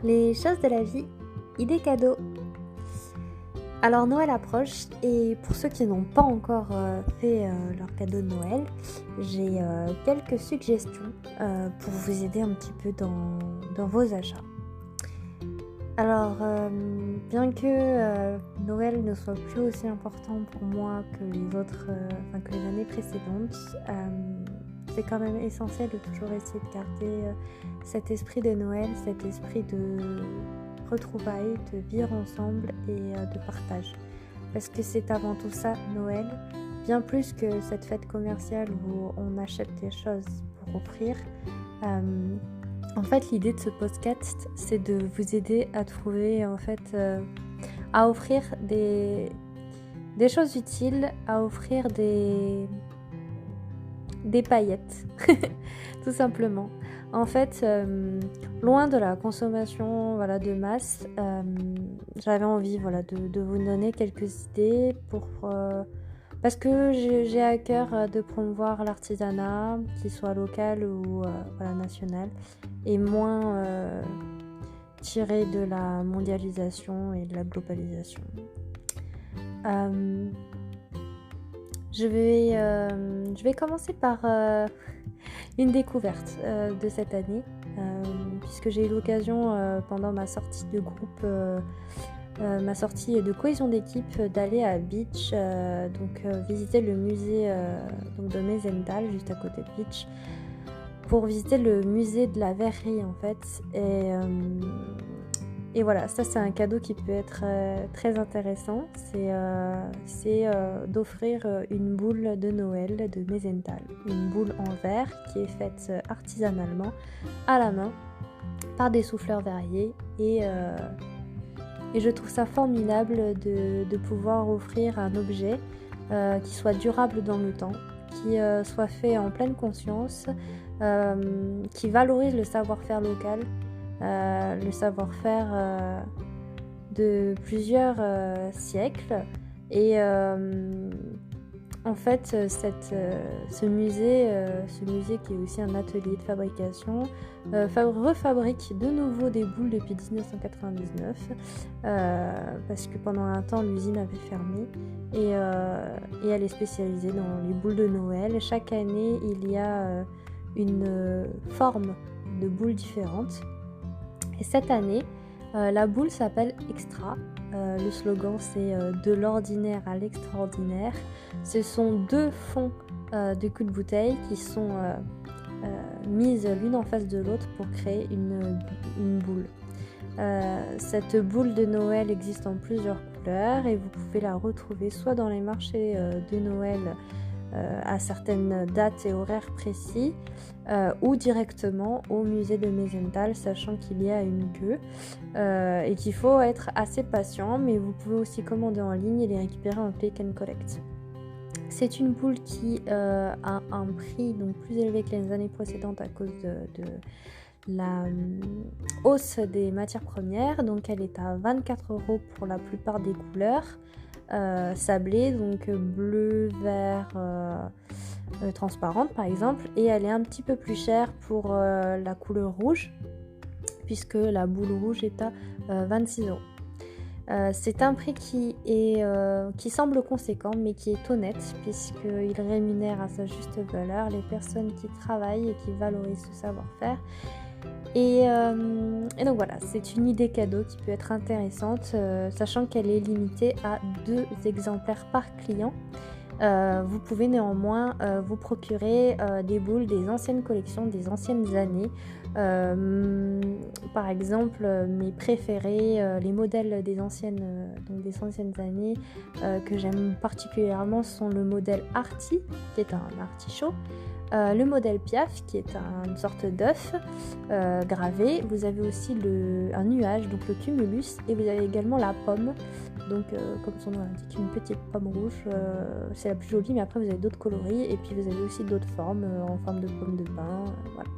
Les choses de la vie, idées cadeaux. Alors Noël approche et pour ceux qui n'ont pas encore fait leur cadeau de Noël, j'ai quelques suggestions pour vous aider un petit peu dans vos achats. Alors bien que Noël ne soit plus aussi important pour moi que que les années précédentes, c'est quand même essentiel de toujours essayer de garder cet esprit de Noël, cet esprit de retrouvailles, de vivre ensemble et de partage. Parce que c'est avant tout ça, Noël, bien plus que cette fête commerciale où on achète des choses pour offrir. En fait, l'idée de ce podcast, c'est de vous aider à trouver, à offrir des choses utiles, à offrir des paillettes, tout simplement. En fait, loin de la consommation de masse, j'avais envie de vous donner quelques idées parce que j'ai à cœur de promouvoir l'artisanat, qu'il soit local ou national, et moins tiré de la mondialisation et de la globalisation. Je vais commencer par une découverte de cette année, puisque j'ai eu l'occasion pendant ma sortie de groupe, ma sortie de cohésion d'équipe, d'aller à Beach, visiter le musée de Mezental, juste à côté de Beach, pour visiter le musée de la verrerie en fait. Et voilà, ça c'est un cadeau qui peut être très intéressant, c'est d'offrir une boule de Noël de Mezental, une boule en verre qui est faite artisanalement, à la main, par des souffleurs verriers, et je trouve ça formidable de pouvoir offrir un objet qui soit durable dans le temps, qui soit fait en pleine conscience, qui valorise le savoir-faire local, le savoir-faire de plusieurs siècles. Et en fait, ce musée qui est aussi un atelier de fabrication, refabrique de nouveau des boules depuis 1999, parce que pendant un temps l'usine avait fermé, et elle est spécialisée dans les boules de Noël. Chaque année il y a une forme de boule différente. Et cette année, la boule s'appelle Extra. Le slogan, c'est de l'ordinaire à l'extraordinaire. Ce sont deux fonds de coups de bouteille qui sont mises l'une en face de l'autre pour créer une boule. Cette boule de Noël existe en plusieurs couleurs et vous pouvez la retrouver soit dans les marchés de Noël à certaines dates et horaires précis, ou directement au musée de Mezental, sachant qu'il y a une queue et qu'il faut être assez patient, mais vous pouvez aussi commander en ligne et les récupérer en click and collect. C'est une boule qui a un prix donc plus élevé que les années précédentes à cause de la hausse des matières premières, donc elle est à 24 € pour la plupart des couleurs. Sablée, donc bleu, vert, transparente par exemple, et elle est un petit peu plus chère pour la couleur rouge, puisque la boule rouge est à 26 €. C'est un prix qui semble conséquent, mais qui est honnête, puisqu'il rémunère à sa juste valeur les personnes qui travaillent et qui valorisent ce savoir-faire. Et donc voilà, c'est une idée cadeau qui peut être intéressante, sachant qu'elle est limitée à 2 exemplaires par client. Vous pouvez néanmoins vous procurer des boules des anciennes collections, des anciennes années. Par exemple, mes préférés, les modèles des anciennes années que j'aime particulièrement sont le modèle Arty, qui est un artichaut, le modèle Piaf, qui est une sorte d'œuf gravé. Vous avez aussi un nuage, donc le cumulus, et vous avez également la pomme, donc comme son nom l'indique, une petite pomme rouge, c'est la plus jolie, mais après vous avez d'autres coloris, et puis vous avez aussi d'autres formes, en forme de pomme de pin, voilà.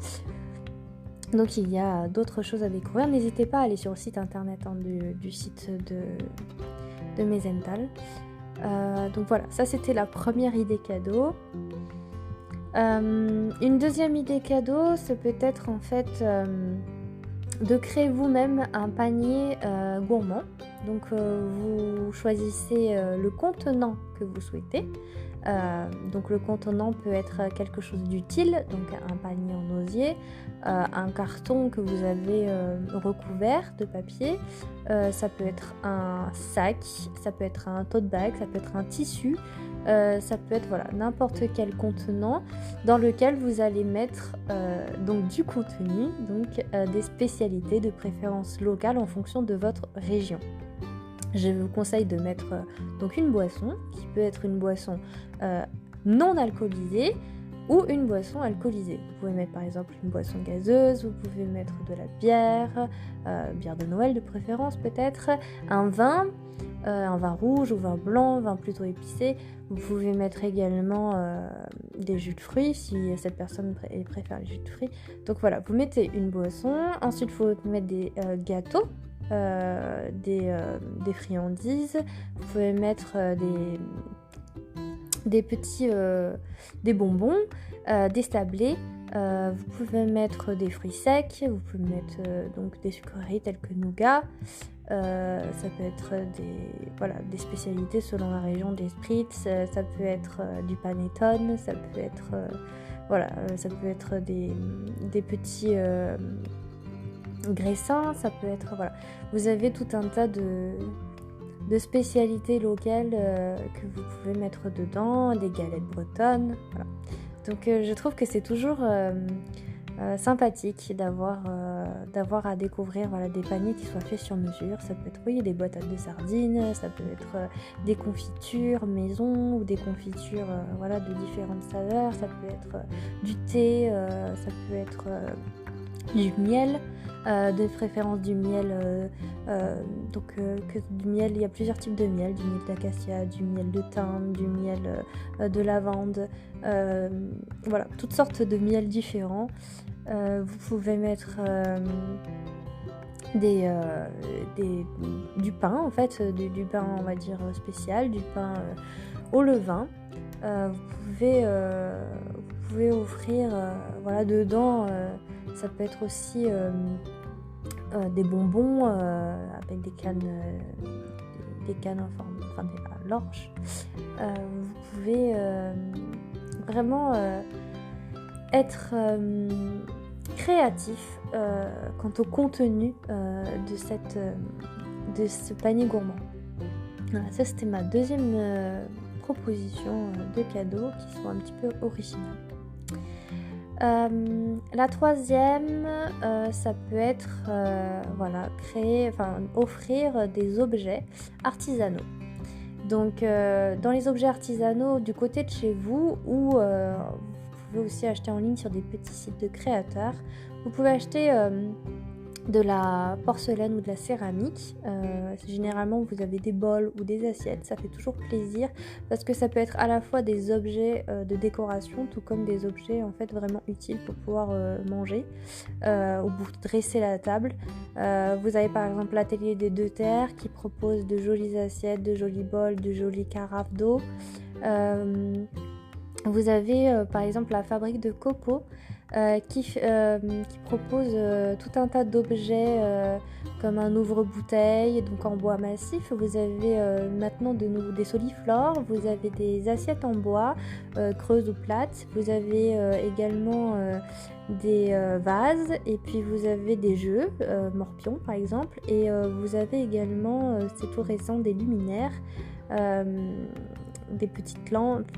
Donc il y a d'autres choses à découvrir. N'hésitez pas à aller sur le site internet du site de Mezental. Donc voilà, ça c'était la première idée cadeau. Une deuxième idée cadeau, c'est peut-être en fait de créer vous-même un panier gourmand. Donc vous choisissez le contenant que vous souhaitez. Donc le contenant peut être quelque chose d'utile, donc un panier en osier, un carton que vous avez recouvert de papier, ça peut être un sac, ça peut être un tote bag, ça peut être un tissu, ça peut être n'importe quel contenant dans lequel vous allez mettre donc du contenu, donc des spécialités de préférence locale en fonction de votre région. Je vous conseille de mettre donc une boisson qui peut être une boisson non alcoolisée ou une boisson alcoolisée. Vous pouvez mettre par exemple une boisson gazeuse, vous pouvez mettre de la bière, bière de Noël de préférence peut-être, un vin rouge ou vin blanc, vin plutôt épicé. Vous pouvez mettre également des jus de fruits si cette personne préfère les jus de fruits. Donc voilà, vous mettez une boisson, ensuite vous pouvez mettre des gâteaux. Des friandises, vous pouvez mettre des petits des bonbons, des sablés, vous pouvez mettre des fruits secs, vous pouvez mettre donc des sucreries telles que nougat, ça peut être des spécialités selon la région, des spritz, ça peut être du panettone, ça peut être ça peut être des petits graissins, ça peut être vous avez tout un tas de spécialités locales que vous pouvez mettre dedans, des galettes bretonnes, donc je trouve que c'est toujours sympathique d'avoir à découvrir des paniers qui soient faits sur mesure. Ça peut être des boîtes de sardines, ça peut être des confitures maison ou des confitures de différentes saveurs, ça peut être du thé, ça peut être du miel, de préférence du miel, du miel, il y a plusieurs types de miel, du miel d'acacia, du miel de thym, du miel de lavande, toutes sortes de miels différents. Vous pouvez mettre du pain en fait, du pain on va dire spécial, du pain au levain. Vous pouvez offrir dedans, ça peut être aussi des bonbons avec des cannes en forme, à l'orge. Vous pouvez vraiment être créatif quant au contenu de ce panier gourmand. Voilà, ça c'était ma deuxième proposition de cadeaux qui sont un petit peu originales. La troisième, ça peut être offrir des objets artisanaux. Donc dans les objets artisanaux du côté de chez vous, ou vous pouvez aussi acheter en ligne sur des petits sites de créateurs, vous pouvez acheter de la porcelaine ou de la céramique. Généralement vous avez des bols ou des assiettes, ça fait toujours plaisir parce que ça peut être à la fois des objets de décoration tout comme des objets en fait vraiment utiles pour pouvoir manger ou pour dresser la table. Vous avez par exemple l'atelier des deux terres qui propose de jolies assiettes, de jolis bols, de jolies carafes d'eau. Vous avez par exemple la fabrique de Coco qui propose tout un tas d'objets comme un ouvre-bouteille, donc en bois massif. Vous avez maintenant de nouveau des soliflores, vous avez des assiettes en bois, creuses ou plates, vous avez également des vases, et puis vous avez des jeux, morpions par exemple, et vous avez également, c'est tout récent, des luminaires, des petites lampes.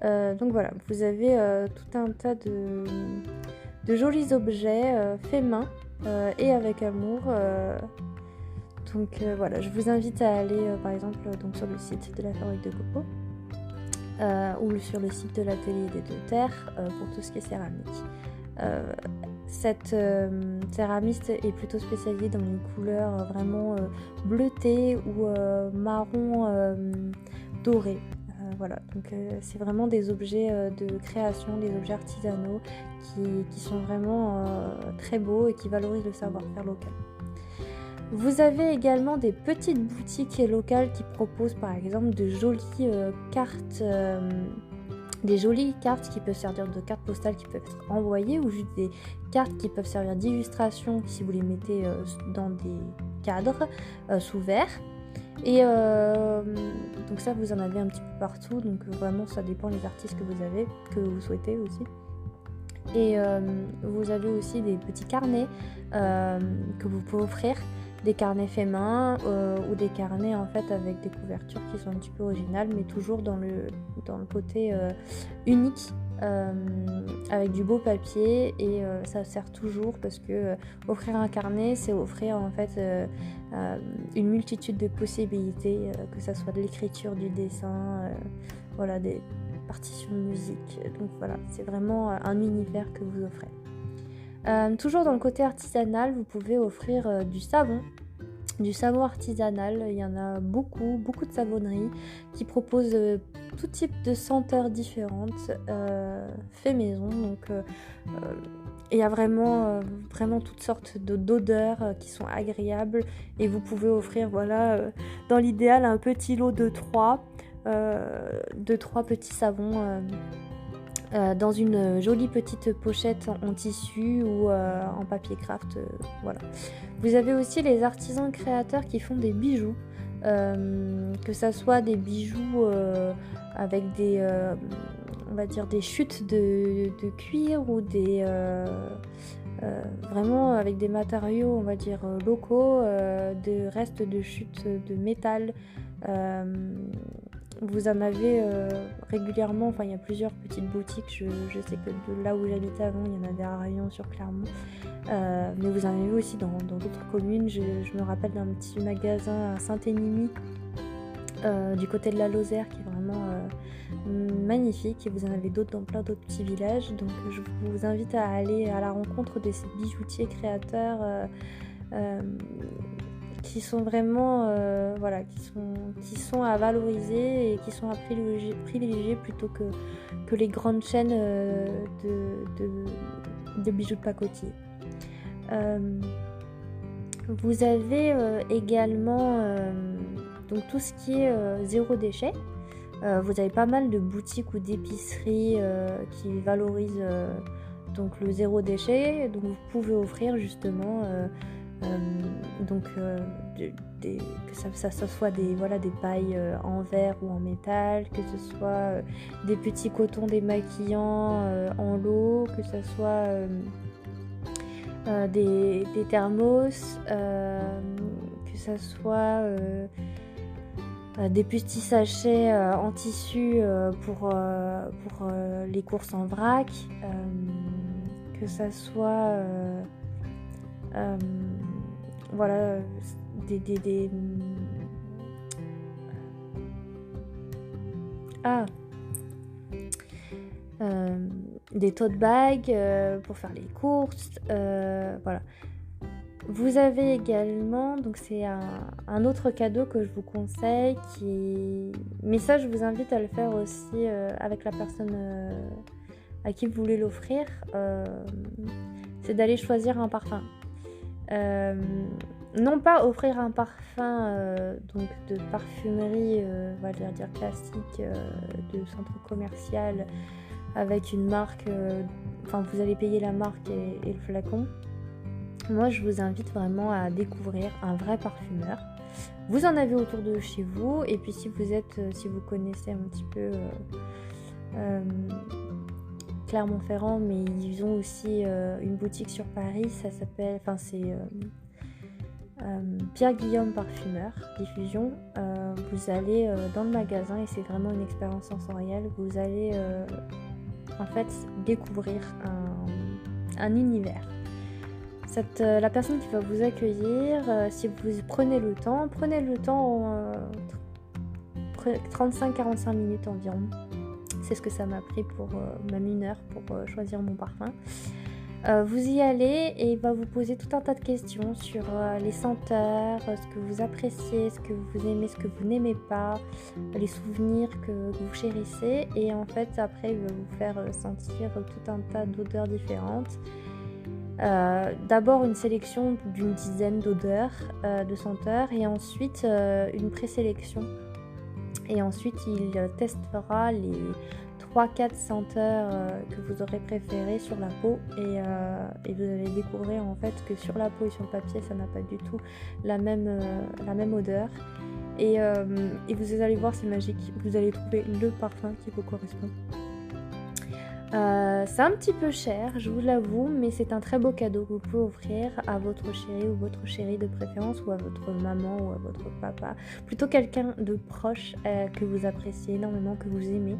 Donc voilà, vous avez tout un tas de jolis objets faits main et avec amour. Donc voilà, je vous invite à aller par exemple sur le site de la fabrique de Coco ou sur le site de l'atelier des deux terres pour tout ce qui est céramique. Cette céramiste est plutôt spécialisée dans les couleurs vraiment bleutées ou marron doré. Donc c'est vraiment des objets de création, des objets artisanaux qui sont vraiment très beaux et qui valorisent le savoir-faire local. Vous avez également des petites boutiques locales qui proposent par exemple de jolies cartes des jolies cartes qui peuvent servir de cartes postales qui peuvent être envoyées, ou juste des cartes qui peuvent servir d'illustration si vous les mettez dans des cadres sous verre. Et donc ça, vous en avez un petit peu partout, donc vraiment ça dépend des artistes que vous avez, que vous souhaitez aussi. Et vous avez aussi des petits carnets que vous pouvez offrir, des carnets faits main ou des carnets en fait avec des couvertures qui sont un petit peu originales, mais toujours dans le côté unique, avec du beau papier. Et ça sert toujours parce que offrir un carnet, c'est offrir en fait une multitude de possibilités, que ça soit de l'écriture, du dessin, voilà, des partitions de musique. Donc voilà, c'est vraiment un univers que vous offrez. Toujours dans le côté artisanal, vous pouvez offrir du savon artisanal. Il y en a beaucoup de savonneries qui proposent tout type de senteurs différentes, fait maison. Donc il y a vraiment toutes sortes d'odeurs qui sont agréables, et vous pouvez offrir, dans l'idéal, un petit lot de 3 petits savons dans une jolie petite pochette en tissu ou en papier craft, voilà. Vous avez aussi les artisans créateurs qui font des bijoux, que ça soit des bijoux avec des on va dire des chutes de cuir, ou des vraiment avec des matériaux, on va dire locaux, de restes de chutes de métal. Vous en avez régulièrement, il y a plusieurs petites boutiques, je sais que de là où j'habitais avant, il y en avait à Rayon sur Clermont, mais vous en avez aussi dans d'autres communes. Je me rappelle d'un petit magasin à Saint-Énimie, du côté de la Lozère, qui est vraiment magnifique, et vous en avez d'autres dans plein d'autres petits villages. Donc je vous invite à aller à la rencontre de ces bijoutiers créateurs qui sont vraiment qui sont à valoriser et qui sont à privilégier plutôt que les grandes chaînes de bijoux de pacotille. Vous avez également donc tout ce qui est zéro déchet. Vous avez pas mal de boutiques ou d'épiceries qui valorisent donc le zéro déchet. Donc vous pouvez offrir justement que ça soit des pailles en verre ou en métal, que ce soit des petits cotons démaquillants en lot, que ce soit des thermos, que ce soit des petits sachets en tissu pour les courses en vrac, que ça soit des tote bags pour faire les courses, voilà. Vous avez également, donc c'est un autre cadeau que je vous conseille, mais ça je vous invite à le faire aussi avec la personne à qui vous voulez l'offrir, c'est d'aller choisir un parfum. Non pas offrir un parfum donc de parfumerie, on va dire classique, de centre commercial avec une marque, vous allez payer la marque et le flacon. Moi je vous invite vraiment à découvrir un vrai parfumeur. Vous en avez autour de chez vous, et puis si vous connaissez un petit peu Clermont-Ferrand, mais ils ont aussi une boutique sur Paris, ça s'appelle, c'est Pierre-Guillaume Parfumeur Diffusion. Vous allez dans le magasin et c'est vraiment une expérience sensorielle. Vous allez en fait découvrir un univers. La personne qui va vous accueillir, si vous prenez le temps 35-45 minutes environ. C'est ce que ça m'a pris pour même 1 heure pour choisir mon parfum. Vous y allez et il va vous poser tout un tas de questions sur les senteurs, ce que vous appréciez, ce que vous aimez, ce que vous n'aimez pas, les souvenirs que vous chérissez, et en fait après il va vous faire sentir tout un tas d'odeurs différentes. D'abord une sélection d'une dizaine d'odeurs, de senteurs, et ensuite une présélection. Et ensuite il testera les 3-4 senteurs que vous aurez préférées sur la peau et vous allez découvrir en fait que sur la peau et sur le papier ça n'a pas du tout la même odeur et vous allez voir, c'est magique, vous allez trouver le parfum qui vous correspond. C'est un petit peu cher, je vous l'avoue, mais c'est un très beau cadeau que vous pouvez offrir à votre chéri ou votre chérie de préférence, ou à votre maman ou à votre papa, plutôt quelqu'un de proche que vous appréciez énormément, que vous aimez.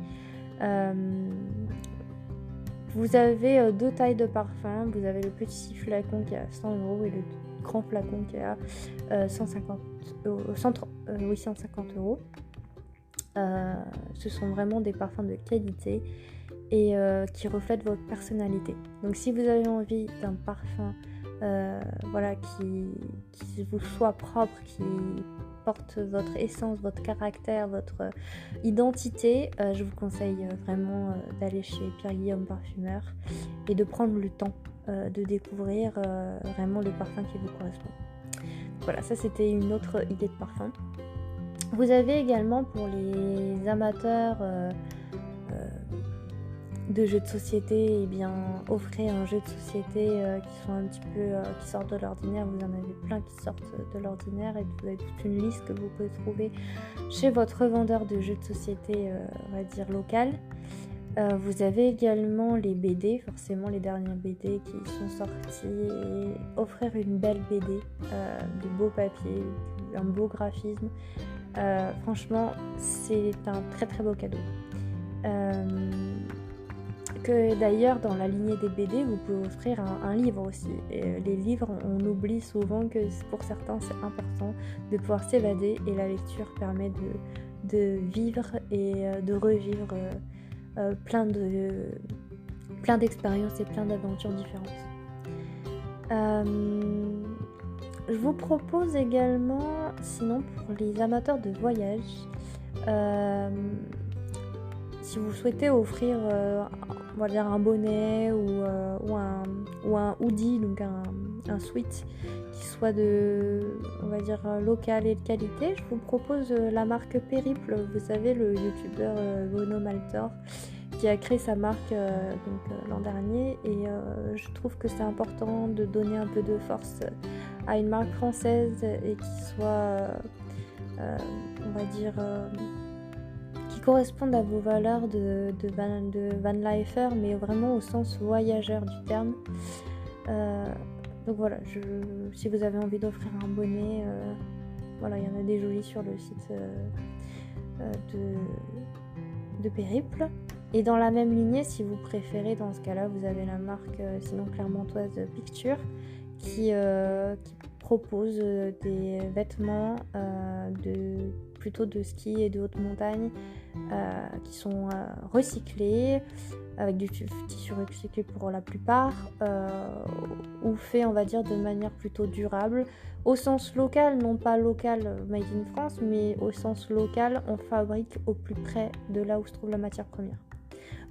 Vous avez 2 tailles de parfum, vous avez le petit flacon qui est à 100 € et le grand flacon qui est à 150 €. Ce sont vraiment des parfums de qualité et qui reflètent votre personnalité. Donc si vous avez envie d'un parfum qui vous soit propre, qui porte votre essence, votre caractère, votre identité, je vous conseille vraiment d'aller chez Pierre-Guillaume Parfumeur et de prendre le temps de découvrir vraiment le parfum qui vous correspond. Voilà, ça c'était une autre idée de parfum. Vous avez également pour les amateurs de jeux de société, offrez un jeu de société qui sont un petit peu qui sortent de l'ordinaire. Vous en avez plein qui sortent de l'ordinaire et vous avez toute une liste que vous pouvez trouver chez votre vendeur de jeux de société, on va dire local. Vous avez également les BD, forcément les dernières BD qui sont sorties, et offrir une belle BD, de beaux papiers, un beau graphisme. Franchement, c'est un très très beau cadeau. Que d'ailleurs, dans la lignée des BD, vous pouvez offrir un livre aussi. Et les livres, on oublie souvent que pour certains, c'est important de pouvoir s'évader et la lecture permet de vivre et de revivre plein d'expériences et plein d'aventures différentes. Je vous propose également, sinon pour les amateurs de voyage, si vous souhaitez offrir on va dire un bonnet ou un hoodie, donc un sweat qui soit on va dire local et de qualité, je vous propose la marque Périple. Vous savez, le youtubeur Bruno Maltor qui a créé sa marque l'an dernier, et je trouve que c'est important de donner un peu de force à une marque française et qui soit on va dire qui correspondent à vos valeurs de van lifer, mais vraiment au sens voyageur du terme. Donc voilà, si vous avez envie d'offrir un bonnet, voilà, il y en a des jolis sur le site de Périple. Et dans la même lignée, si vous préférez, dans ce cas-là, vous avez la marque sinon clermontoise Picture qui propose des vêtements plutôt de ski et de haute montagne qui sont recyclés avec du tissu recyclé pour la plupart, ou fait, on va dire, de manière plutôt durable au sens local, non pas local made in France, mais au sens local, on fabrique au plus près de là où se trouve la matière première.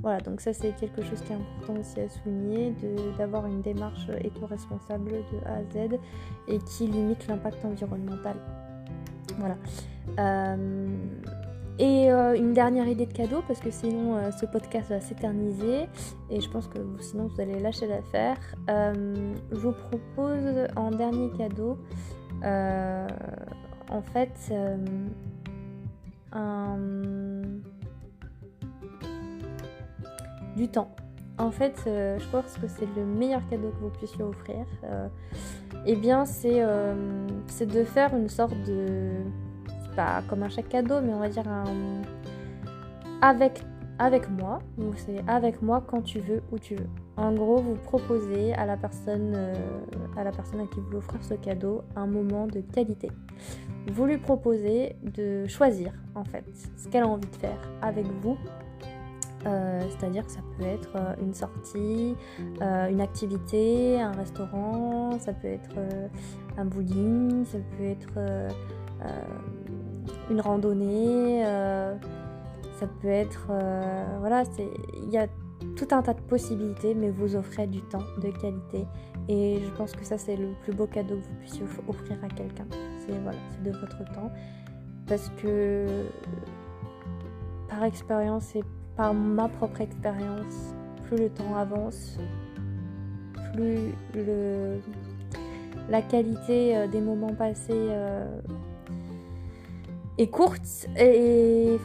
Voilà, donc ça c'est quelque chose qui est important aussi à souligner, d'avoir une démarche éco-responsable de A à Z et qui limite l'impact environnemental. Voilà. Et une dernière idée de cadeau, parce que sinon ce podcast va s'éterniser et je pense que sinon vous allez lâcher l'affaire. Je vous propose en dernier cadeau en fait du temps. En fait, je pense que c'est le meilleur cadeau que vous puissiez offrir. C'est de faire une sorte de... C'est pas comme un chèque cadeau, mais on va dire avec moi. Donc c'est avec moi quand tu veux, où tu veux. En gros, vous proposez à la personne à qui vous voulez offrir ce cadeau un moment de qualité. Vous lui proposez de choisir en fait ce qu'elle a envie de faire avec vous. C'est-à-dire que ça peut être une sortie, une activité, un restaurant, ça peut être un bowling, ça peut être une randonnée, ça peut être... voilà, il y a tout un tas de possibilités, mais vous offrez du temps de qualité. Et je pense que ça, c'est le plus beau cadeau que vous puissiez offrir à quelqu'un. C'est de votre temps. Parce que, par expérience, c'est par ma propre expérience, plus le temps avance, plus la qualité des moments passés est courte et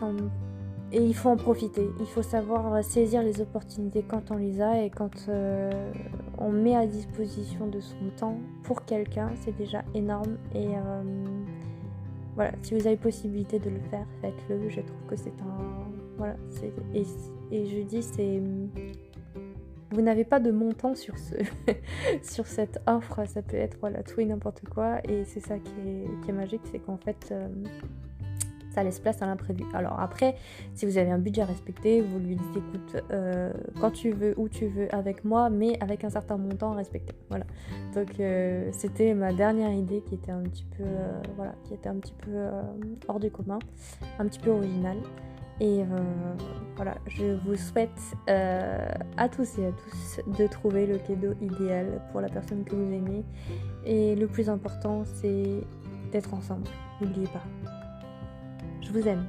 il faut en profiter. Il faut savoir saisir les opportunités quand on les a et quand on met à disposition de son temps pour quelqu'un, c'est déjà énorme. Et voilà, si vous avez possibilité de le faire, faites-le. Je trouve que c'est un... Voilà, et je dis, c'est... Vous n'avez pas de montant sur sur cette offre, ça peut être voilà, tout et n'importe quoi. Et c'est ça qui est magique, c'est qu'en fait... ça laisse place à l'imprévu. Alors après, si vous avez un budget à respecter, vous lui dites écoute, quand tu veux, où tu veux, avec moi, mais avec un certain montant à respecter. Voilà. Donc c'était ma dernière idée qui était un petit peu, hors du commun, un petit peu originale. Et voilà, je vous souhaite à tous et à tous de trouver le cadeau idéal pour la personne que vous aimez. Et le plus important, c'est d'être ensemble. N'oubliez pas. Je vous aime.